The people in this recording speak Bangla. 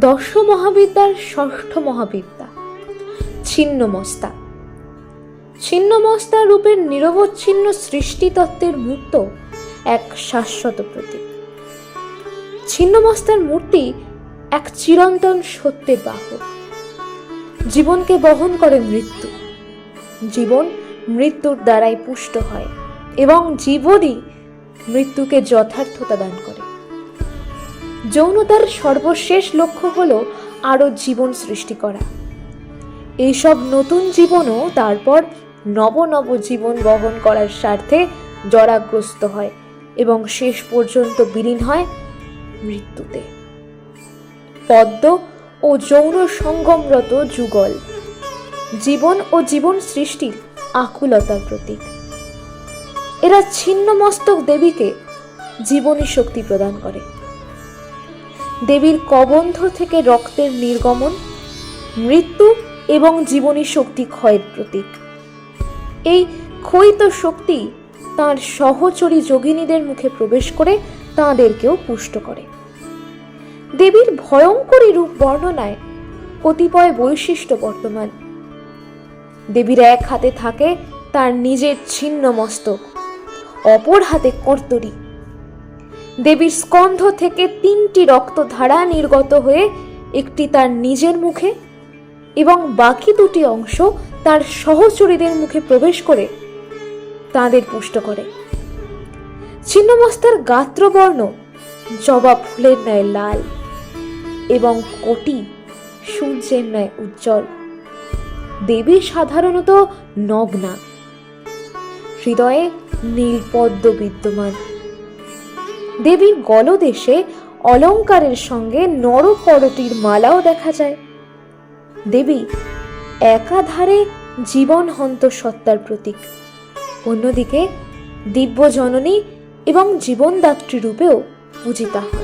দশ মহাবিদ্যার ষষ্ঠ মহাবিদ্যা ছিন্নমস্তা। ছিন্নমস্তা রূপের নিরবচ্ছিন্ন সৃষ্টিতত্ত্বের মূর্ত এক শাশ্বত প্রতীক। ছিন্নমস্তার মূর্তি এক চিরন্তন সত্যের বাহক। জীবনকে বহন করে মৃত্যু, জীবন মৃত্যুর দ্বারাই পুষ্ট হয় এবং জীবনই মৃত্যুকে যথার্থতা দান করে। যৌনতার সর্বশেষ লক্ষ্য হলো আরো জীবন সৃষ্টি করা। এইসব নতুন জীবনও তারপর নব নব জীবন বহন করার স্বার্থে জরাগ্রস্ত হয় এবং শেষ পর্যন্ত বিলীন হয় মৃত্যুতে। পদ্ম ও যৌন সঙ্গমরত যুগল জীবন ও জীবন সৃষ্টির আকুলতার প্রতীক। এরা ছিন্নমস্তক দেবীকে জীবনী শক্তি প্রদান করে। দেবীর কবন্ধ থেকে রক্তের নির্গমন মৃত্যু এবং জীবনী শক্তি ক্ষয়ের প্রতীক। এই ক্ষয়িত শক্তি তাঁর সহচরী যোগিনীদের মুখে প্রবেশ করে তাঁদেরকেও পুষ্ট করে। দেবীর ভয়ঙ্করী রূপ বর্ণনায় কতিপয় বৈশিষ্ট্য বর্তমান। দেবীর এক হাতে থাকে তার নিজের ছিন্ন মস্তক, অপর হাতে কর্তরী। দেবীর স্কন্ধ থেকে 3টি রক্তধারা নির্গত হয়ে একটি তার নিজের মুখে এবং বাকি 2টি অংশ তার সহচরীদের মুখে প্রবেশ করে তাদের পুষ্ট করে। ছিন্নমস্তার গাত্রবর্ণ জবা ফুলের ন্যায় লাল এবং কোটি সূর্যের ন্যায় উজ্জ্বল। দেবী সাধারণত নগ্না, হৃদয়ে নীলপদ্ম বিদ্যমান। দেবীর গলদেশে অলঙ্কারের সঙ্গে নরকরটির মালাও দেখা যায়। দেবী একাধারে জীবনহন্ত সত্তার প্রতীক, অন্যদিকে দিব্য জননী এবং জীবনদাত্রী রূপেও পূজিতা হয়।